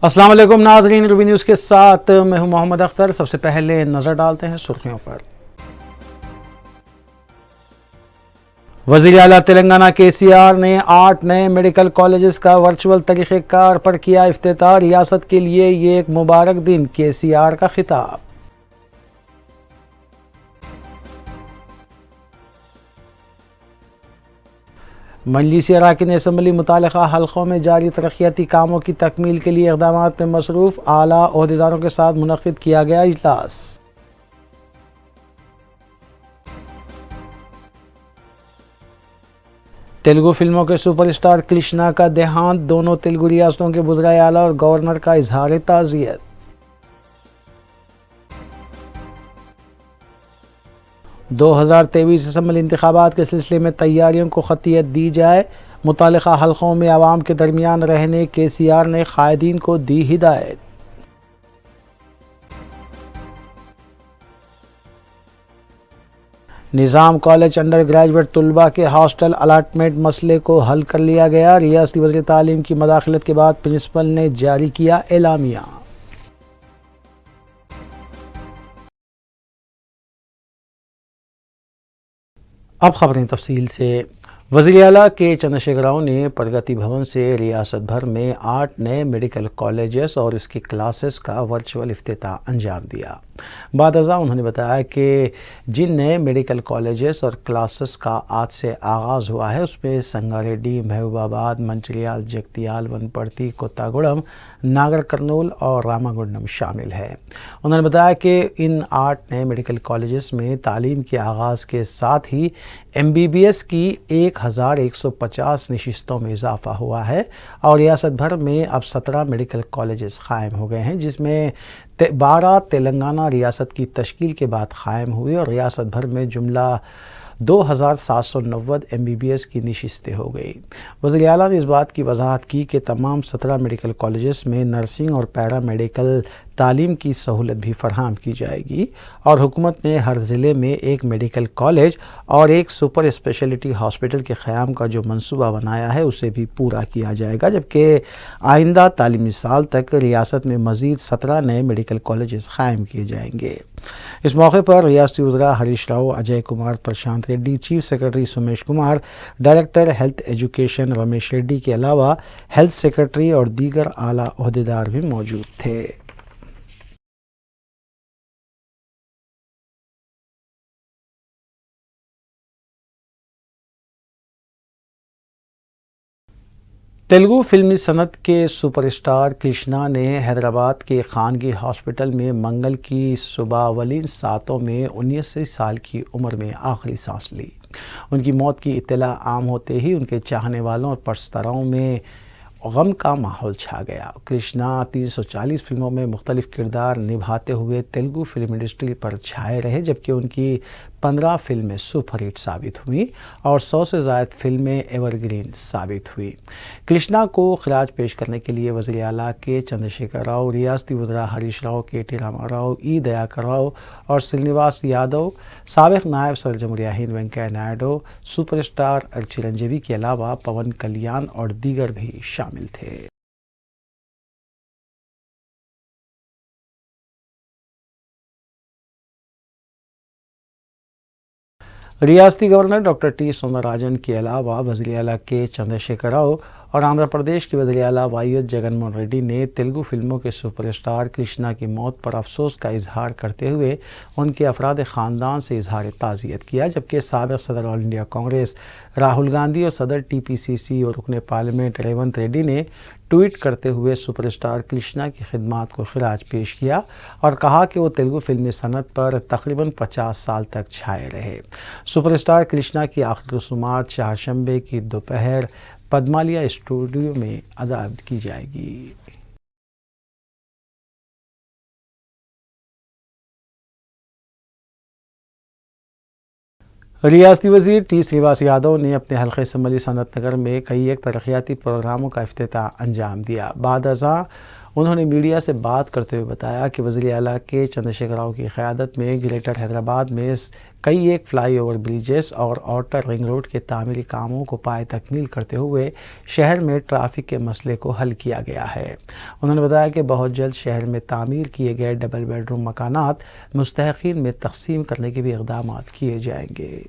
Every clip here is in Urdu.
السلام علیکم ناظرین، روبی نیوز کے ساتھ میں ہوں محمد اختر۔ سب سے پہلے نظر ڈالتے ہیں سرخیوں پر۔ وزیر اعلیٰ تلنگانہ KCR نے 8 نئے میڈیکل کالجز کا ورچوئل طریقہ کار پر کیا افتتاح۔ ریاست کے لیے یہ ایک مبارک دن، KCR کا خطاب۔ مجلسی اراکین اسمبلی متعلقہ حلقوں میں جاری ترقیاتی کاموں کی تکمیل کے لیے اقدامات میں مصروف۔ اعلیٰ عہدیداروں کے ساتھ منعقد کیا گیا اجلاس۔ تیلگو فلموں کے سپر اسٹار کرشنا کا دیہانت، دونوں تیلگو ریاستوں کے وزرائے اعلیٰ اور گورنر کا اظہار تعزیت۔ 2023 اسمبلی انتخابات کے سلسلے میں تیاریوں کو خطیت دی جائے، متعلقہ حلقوں میں عوام کے درمیان رہنے KCR نے قائدین کو دی ہدایت۔ نظام کالج انڈر گریجویٹ طلباء کے ہاسٹل الاٹمنٹ مسئلے کو حل کر لیا گیا۔ ریاستی وزیر تعلیم کی مداخلت کے بعد پرنسپل نے جاری کیا اعلامیہ۔ اب خبریں تفصیل سے۔ وزیر اعلیٰ کے چندرشیکھر راؤ نے پرگتی بھون سے ریاست بھر میں 8 نئے میڈیکل کالجز اور اس کی کلاسز کا ورچوئل افتتاح انجام دیا۔ بعد ازاں انہوں نے بتایا کہ جن نئے میڈیکل کالجز اور کلاسز کا آج سے آغاز ہوا ہے، اس میں سنگاریڈی، محبوب آباد، منچریال، جگتیال، ونپرتی، کوتاگوڑم، ناگر کرنول اور راماگنڈم شامل ہے۔ انہوں نے بتایا کہ ان 8 نئے میڈیکل کالجز میں تعلیم کے آغاز کے ساتھ ہی MBBS کی 1150 نشستوں میں اضافہ ہوا ہے اور ریاست بھر میں اب 17 میڈیکل کالجز قائم ہو گئے ہیں، جس میں 12 تلنگانہ ریاست کی تشکیل کے بعد قائم ہوئے اور ریاست بھر میں جملہ 2790 MBBS کی نشستیں ہو گئی۔ وزیر اعلیٰ نے اس بات کی وضاحت کی کہ تمام 17 میڈیکل کالجز میں نرسنگ اور پیرا میڈیکل تعلیم کی سہولت بھی فراہم کی جائے گی اور حکومت نے ہر ضلع میں ایک میڈیکل کالج اور ایک سپر اسپیشلٹی ہاسپٹل کے قیام کا جو منصوبہ بنایا ہے اسے بھی پورا کیا جائے گا، جبکہ آئندہ تعلیمی سال تک ریاست میں مزید 17 نئے میڈیکل کالجز قائم کیے جائیں گے۔ اس موقع پر ریاستی وزراء Harish Rao, Ajay Kumar, Prashant Reddy, chief secretary Somesh Kumar, director health education Ramesh Reddy کے علاوہ ہیلتھ سیکرٹری اور دیگر اعلیٰ عہدیدار بھی موجود تھے۔ تیلگو فلمی صنعت کے سپر اسٹار کرشنا نے حیدرآباد کے خانگی ہاسپٹل میں منگل کی صبح اولین ساعتوں میں 79 سال کی عمر میں آخری سانس لی۔ ان کی موت کی اطلاع عام ہوتے ہی ان کے چاہنے والوں اور پرستاروں میں غم کا ماحول چھا گیا۔ کرشنا 340 فلموں میں مختلف کردار نبھاتے ہوئے تیلگو فلم انڈسٹری پر چھائے رہے، جبکہ ان کی 15 فلمیں سپر ہٹ ثابت ہوئیں اور 100 سے زائد فلمیں ایور گرین ثابت ہوئیں۔ کرشنا کو خراج پیش کرنے کے لیے وزیر اعلیٰ کے چندرشیکھر راؤ، ریاستی وزراء ہریش راؤ، KT راما راؤ، دیاکر راؤ اور سرینواس یادو، سابق نائب صدر جمہوریہ ہند وینکیا نائیڈو، سپر اسٹار چرنجیوی کے علاوہ پون کلیان اور دیگر بھی شامل تھے۔ ریاستی گورنر ڈاکٹر T سوندراراجن کے علاوہ وزیر اعلیٰ کے چندرشیکھر راؤ اور آندھرا پردیش کے وزیر اعلیٰ YS جگن موہن ریڈی نے تیلگو فلموں کے سپر اسٹار کرشنا کی موت پر افسوس کا اظہار کرتے ہوئے ان کے افراد خاندان سے اظہار تعزیت کیا، جبکہ سابق صدر آل انڈیا کانگریس راہل گاندھی اور صدر TPCC اور رکن پارلیمنٹ ریونت ریڈی نے ٹویٹ کرتے ہوئے سپر اسٹار کرشنا کی خدمات کو خراج پیش کیا اور کہا کہ وہ تیلگو فلمی صنعت پر تقریباً 50 سال تک چھائے رہے۔ سپر اسٹار کرشنا کی آخری رسومات چہارشنبے کی دوپہر پدمالیا اسٹوڈیو میں ادا کی جائے گی۔ ریاستی وزیر T سرینواس یادو نے اپنے حلقہ اسمبلی سنت نگر میں کئی ایک ترقیاتی پروگراموں کا افتتاح انجام دیا۔ بعد ازاں انہوں نے میڈیا سے بات کرتے ہوئے بتایا کہ وزیر اعلیٰ کے چندر شیکھر راؤ کی قیادت میں گریٹر حیدرآباد میں کئی ایک فلائی اوور بریجز اور آؤٹر رنگ روڈ کے تعمیری کاموں کو پائے تکمیل کرتے ہوئے شہر میں ٹریفک کے مسئلے کو حل کیا گیا ہے۔ انہوں نے بتایا کہ بہت جلد شہر میں تعمیر کیے گئے ڈبل بیڈ روم مکانات مستحقین میں تقسیم کرنے کے بھی اقدامات کیے جائیں گے۔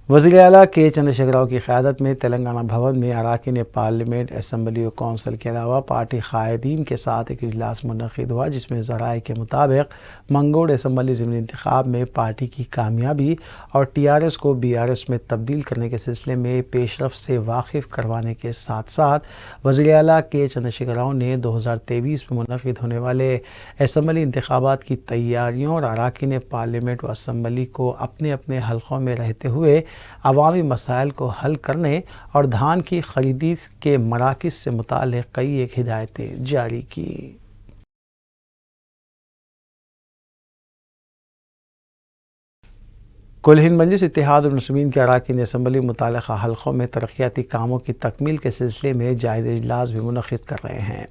وزیر اعلیٰ کے چندر شیکھر راؤ کی قیادت میں تلنگانہ بھون میں اراکین پارلیمنٹ، اسمبلی و کونسل کے علاوہ پارٹی قائدین کے ساتھ ایک اجلاس منعقد ہوا، جس میں ذرائع کے مطابق منگوڑ اسمبلی ضمنی انتخاب میں پارٹی کی کامیابی اور TRS کو BRS میں تبدیل کرنے کے سلسلے میں پیش رفت سے واقف کروانے کے ساتھ ساتھ وزیر اعلیٰ کے چندر شیکھر راؤ نے 2023 میں منعقد ہونے والے اسمبلی انتخابات کی تیاریوں اور اراکین پارلیمنٹ و اسمبلی کو اپنے اپنے حلقوں میں رہتے ہوئے عوامی مسائل کو حل کرنے اور دھان کی خریدی کے مراکز سے متعلق کئی ایک ہدایتیں جاری کی۔ کل ہند مجلس اتحاد المسلمین کے اراکین اسمبلی متعلقہ حلقوں میں ترقیاتی کاموں کی تکمیل کے سلسلے میں جائزہ اجلاس بھی منعقد کر رہے ہیں۔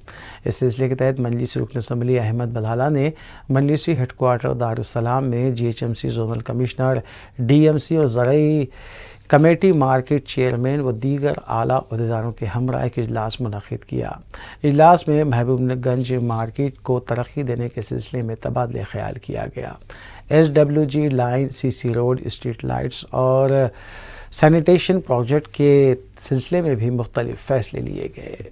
اس سلسلے کے تحت مجلسی رکن اسمبلی احمد بدالہ نے مجلسی ہیڈ کوارٹر دارالسلام میں GHMC زونل کمشنر، DMC اور زرعی کمیٹی مارکیٹ چیئرمین و دیگر اعلیٰ عہدیداروں کے ہمراہ ایک اجلاس منعقد کیا۔ اجلاس میں محبوب گنج مارکیٹ کو ترقی دینے کے سلسلے میں تبادلہ خیال کیا گیا۔ SWG line, CC road, street lights اور سینیٹیشن پروجیکٹ کے سلسلے میں بھی مختلف فیصلے لیے گئے۔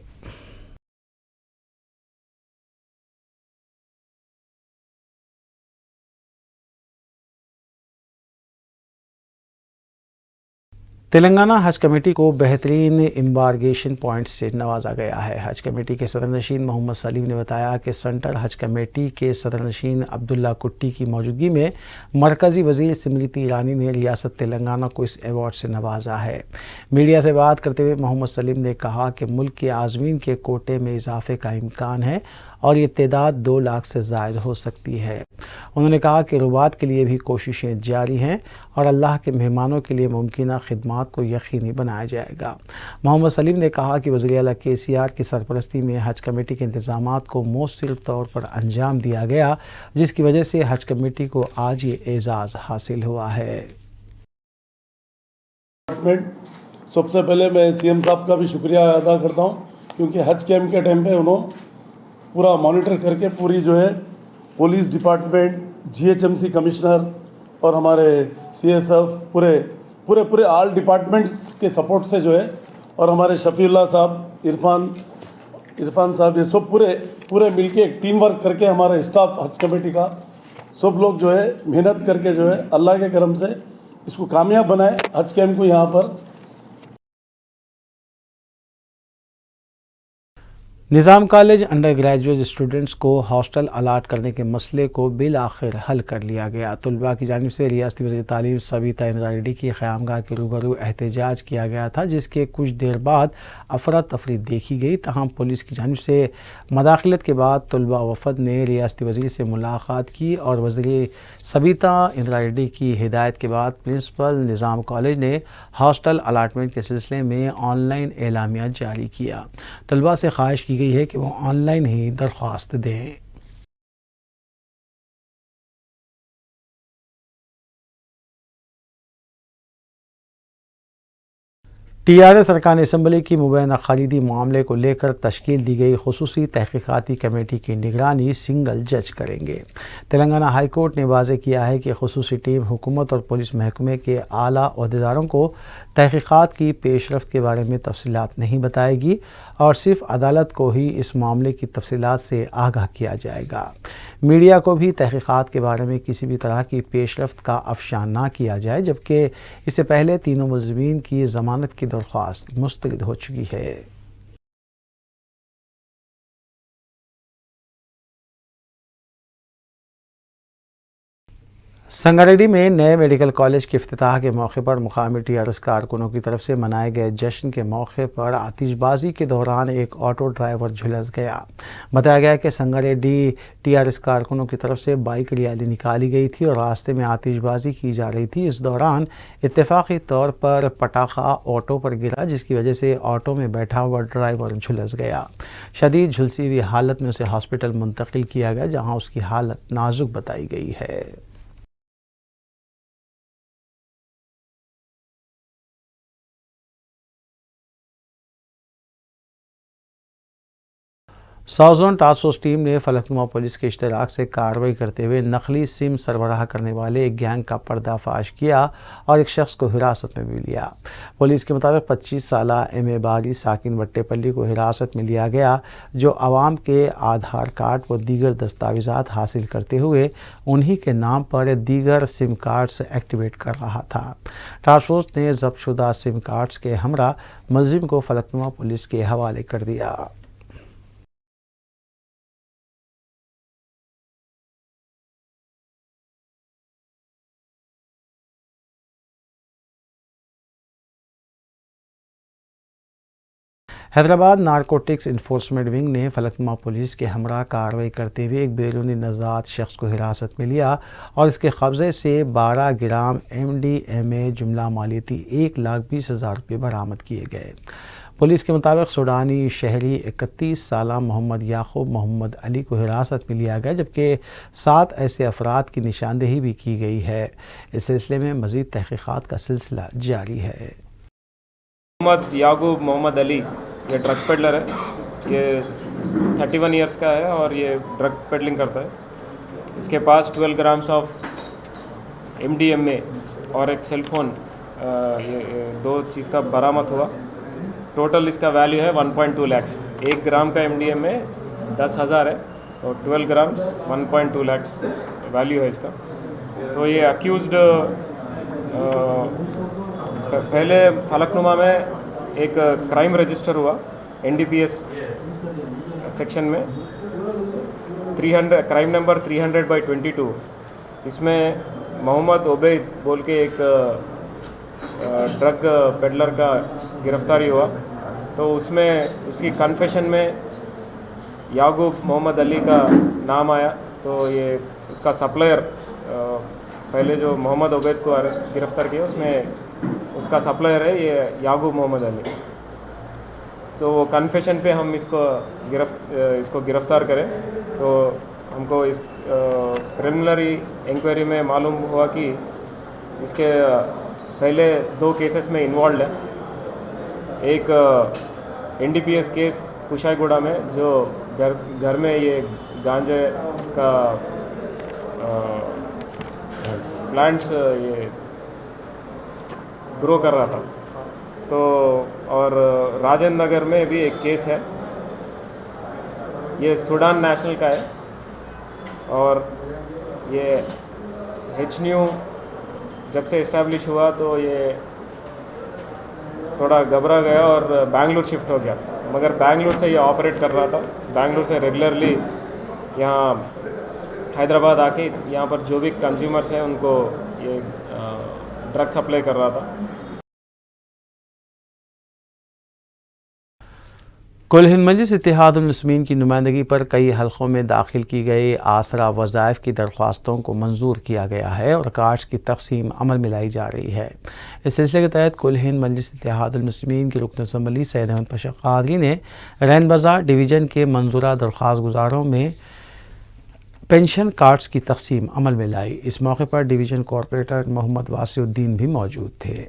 تلنگانہ حج کمیٹی کو بہترین امبارگیشن پوائنٹ سے نوازا گیا ہے۔ حج کمیٹی کے صدر نشین محمد سلیم نے بتایا کہ سینٹرل حج کمیٹی کے صدر نشین عبداللہ کٹی کی موجودگی میں مرکزی وزیر اسمرتی ایرانی نے ریاست تلنگانہ کو اس ایوارڈ سے نوازا ہے۔ میڈیا سے بات کرتے ہوئے محمد سلیم نے کہا کہ ملک کے عازمین کے کوٹے میں اضافے کا امکان ہے اور یہ تعداد 2 لاکھ سے زائد ہو سکتی ہے۔ انہوں نے کہا کہ رباط کے لیے بھی کوششیں جاری ہیں اور اللہ کے مہمانوں کے لیے ممکنہ خدمات کو یقینی بنایا جائے گا۔ محمد سلیم نے کہا کہ وزیر اعلیٰ KCR کی سرپرستی میں حج کمیٹی کے انتظامات کو مؤثر طور پر انجام دیا گیا، جس کی وجہ سے حج کمیٹی کو آج یہ اعزاز حاصل ہوا ہے۔ سب سے پہلے میں CM صاحب کا بھی شکریہ ادا کرتا ہوں، کیونکہ حج کیمپ کے ٹائم پہ انہوں پورا مانیٹر کر کے پوری جو ہے پولیس ڈپارٹمنٹ، GHMC کمشنر اور ہمارے CSF پورے آل ڈپارٹمنٹس کے سپورٹ سے جو ہے، اور ہمارے شفیع اللہ صاحب، عرفان صاحب، یہ سب پورے مل کے ایک ٹیم ورک کر کے ہمارا اسٹاف حج کمیٹی کا سب لوگ جو ہے محنت کر کے جو ہے اللہ کے کرم سے اس کو کامیاب بنائے حج کیمپ کو یہاں پر۔ نظام کالج انڈر گریجویٹ اسٹوڈنٹس کو ہاسٹل الاٹ کرنے کے مسئلے کو بالآخر حل کر لیا گیا۔ طلباء کی جانب سے ریاستی وزیر تعلیم سبیتا اندرا ریڈی کی قیامگاہ کے روبرو احتجاج کیا گیا تھا، جس کے کچھ دیر بعد افراتفری دیکھی گئی۔ تاہم پولیس کی جانب سے مداخلت کے بعد طلباء وفد نے ریاستی وزیر سے ملاقات کی اور وزیر سبیتا اندرا ریڈی کی ہدایت کے بعد پرنسپل نظام کالج نے ہاسٹل الاٹمنٹ کے سلسلے میں آن لائن اعلامیہ جاری کیا۔ طلباء سے خواہش کی گئی ہے کہ وہ آن لائن ہی درخواست دیں۔ TRS ارکان اسمبلی کی مبینہ خریدی معاملے کو لے کر تشکیل دی گئی خصوصی تحقیقاتی کمیٹی کی نگرانی سنگل جج کریں گے۔ تلنگانہ ہائی کورٹ نے واضح کیا ہے کہ خصوصی ٹیم حکومت اور پولیس محکمے کے اعلیٰ عہدیداروں کو تحقیقات کی پیش رفت کے بارے میں تفصیلات نہیں بتائے گی اور صرف عدالت کو ہی اس معاملے کی تفصیلات سے آگاہ کیا جائے گا۔ میڈیا کو بھی تحقیقات کے بارے میں کسی بھی طرح کی پیش رفت کا افشا نہ کیا جائے، جبکہ اس سے پہلے تینوں ملزمین کی ضمانت کی درخواست مسترد ہو چکی ہے۔ سنگاریڈی میں نئے میڈیکل کالج کے افتتاح کے موقع پر مقامی ٹی آر ایس کارکنوں کی طرف سے منائے گئے جشن کے موقع پر آتش بازی کے دوران ایک آٹو ڈرائیور جھلس گیا۔ بتایا گیا کہ سنگاریڈی ٹی آر ایس کارکنوں کی طرف سے بائک ریلی نکالی گئی تھی اور راستے میں آتش بازی کی جا رہی تھی۔ اس دوران اتفاقی طور پر پٹاخہ آٹو پر گرا، جس کی وجہ سے آٹو میں بیٹھا ہوا ڈرائیور جھلس گیا۔ شدید جھلسی ہوئی حالت میں اسے ہاسپٹل منتقل کیا گیا، جہاں اس کی حالت نازک بتائی گئی ہے۔ South zone task force team نے فلکنما پولیس کے اشتراک سے کارروائی کرتے ہوئے نقلی سم سربراہ کرنے والے ایک گینگ کا پردہ فاش کیا اور ایک شخص کو حراست میں بھی لیا۔ پولیس کے مطابق 25 سالہ ایم اے باری ساکن وٹے پلی کو حراست میں لیا گیا، جو عوام کے آدھار کارڈ و دیگر دستاویزات حاصل کرتے ہوئے انہی کے نام پر دیگر سم کارڈز ایکٹیویٹ کر رہا تھا۔ ٹاسک فورس نے ضبط شدہ سم کارڈز کے ہمراہ ملزم کو فلکنما پولیس کے حوالے کر دیا۔ حیدرآباد نارکوٹکس انفورسمنٹ ونگ نے فلکنما پولیس کے ہمراہ کارروائی کرتے ہوئے ایک بیرونی نژاد شخص کو حراست میں لیا اور اس کے قبضے سے 12 گرام MDMA جملہ مالیتی 1,20,000 روپے برآمد کیے گئے۔ پولیس کے مطابق سوڈانی شہری 31 سالہ محمد یعقوب محمد علی کو حراست میں لیا گیا، جبکہ 7 ایسے افراد کی نشاندہی بھی کی گئی ہے۔ اس سلسلے میں مزید تحقیقات کا سلسلہ جاری ہے۔ محمد یعقوب محمد علی یہ ڈرگ پیڈلر ہے، یہ 31 ایئرس کا ہے اور یہ ڈرگ پیڈلنگ کرتا ہے۔ اس کے پاس 12 گرامس آف MDMA اور ایک سیل فون، یہ 2 چیز کا برآمد ہوا۔ ٹوٹل اس کا ویلیو ہے 1.2 لاکھ۔ 1 گرام کا MDMA 10,000 ہے اور 12 گرامس 1.2 لاکھ ویلیو ہے اس کا۔ تو یہ اکیوزڈ پہلے فلکنما میں ایک کرائم رجسٹر ہوا NDPS سیکشن میں 300 کرائم نمبر 300/22۔ اس میں محمد عبید بول کے ایک ڈرگ پیڈلر کا گرفتاری ہوا، تو اس میں اس کی کنفیشن میں یعقوب محمد علی کا نام آیا۔ تو یہ اس کا سپلائر، پہلے جو محمد عبید کو گرفتار کیا اس میں اس کا سپلائر ہے یہ یعقوب محمد علی۔ تو وہ کنفیشن پہ ہم اس کو گرفتار کریں، تو ہم کو اس پریلیمنری انکوائری میں معلوم ہوا کہ اس کے پہلے 2 کیسز میں انوالوڈ ہے۔ ایک NDPS کیس کشائی گوڑا میں، جو گھر میں یہ گانجے کا پلانٹس یہ گرو کر رہا تھا، تو اور راجندر نگر میں بھی ایک کیس ہے، یہ سوڈان نیشنل کا ہے، اور یہ HNU جب سے اسٹیبلش ہوا تو یہ تھوڑا گھبرا گیا اور بنگلور شفٹ ہو گیا، مگر بنگلور سے یہ آپریٹ کر رہا تھا۔ بنگلور سے ریگولرلی یہاں حیدرآباد آ کے یہاں پر جو بھی کنزیومرس ہیں ان کو یہ ڈرگ سپلائی کر رہا تھا۔ کل ہند مجلس اتحاد المسلمین کی نمائندگی پر کئی حلقوں میں داخل کی گئی آسرا وظائف کی درخواستوں کو منظور کیا گیا ہے اور کارڈز کی تقسیم عمل میں لائی جا رہی ہے۔ اس سلسلے کے تحت کل ہند مجلس اتحاد المسلمین کے رکن اسمبلی سید احمد پاشا قادری نے رین بازار ڈویژن کے منظورہ درخواست گزاروں میں پینشن کارڈز کی تقسیم عمل میں لائی۔ اس موقع پر ڈویژن کارپوریٹر محمد واسع الدین بھی موجود تھے۔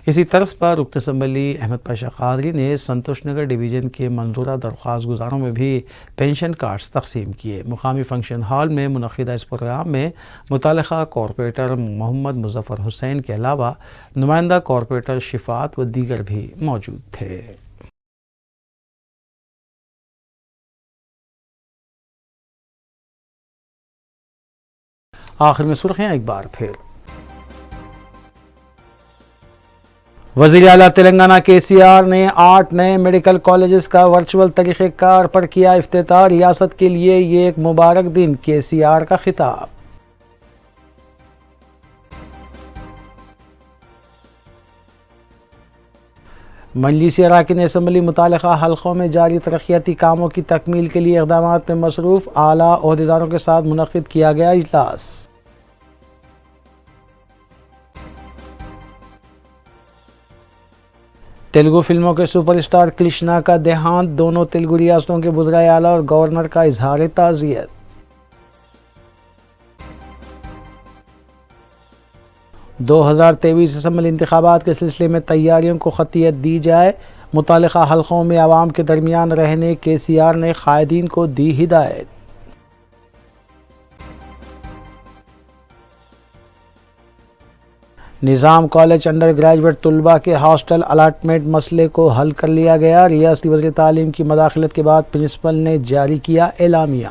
اسی طرز پر رکن اسمبلی احمد پاشا قادری نے سنتوش نگر ڈویژن کے منظورہ درخواست گزاروں میں بھی پینشن کارڈز تقسیم کیے۔ مقامی فنکشن ہال میں منعقدہ اس پروگرام میں متعلقہ کارپوریٹر محمد مظفر حسین کے علاوہ نمائندہ کارپوریٹر شفاعت و دیگر بھی موجود تھے۔ آخر میں سرخیاں ایک بار پھر۔ وزیر اعلیٰ تلنگانہ KCR نے 8 نئے میڈیکل کالجز کا ورچوئل طریقہ کار پر کیا افتتاح۔ ریاست کے لیے یہ ایک مبارک دن، KCR کا خطاب۔ مجلس اراکین اسمبلی متعلقہ حلقوں میں جاری ترقیاتی کاموں کی تکمیل کے لیے اقدامات میں مصروف، اعلیٰ عہدیداروں کے ساتھ منعقد کیا گیا اجلاس۔ تیلگو فلموں کے سپر اسٹار کرشنا کا دیہانت، دونوں تیلگو ریاستوں کے وزرائے اعلیٰ اور گورنر کا اظہار تعزیت۔ 2023 اسمبلی انتخابات کے سلسلے میں تیاریوں کو خطیت دی جائے، متعلقہ حلقوں میں عوام کے درمیان رہنے KCR نے قائدین کو دی ہدایت۔ نظام کالج انڈر گریجویٹ طلباء کے ہاسٹل الاٹمنٹ مسئلے کو حل کر لیا گیا، ریاستی وزیر تعلیم کی مداخلت کے بعد پرنسپل نے جاری کیا اعلامیہ۔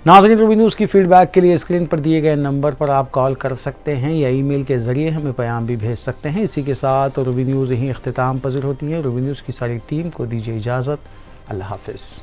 ناظرین، روبی نیوز کی فیڈ بیک کے لیے اسکرین پر دیے گئے نمبر پر آپ کال کر سکتے ہیں یا ای میل کے ذریعے ہمیں پیام بھی بھیج سکتے ہیں۔ اسی کے ساتھ روبی نیوز یہیں اختتام پذیر ہوتی ہے۔ روبی نیوز کی ساری ٹیم کو دیجیے اجازت۔ اللہ حافظ۔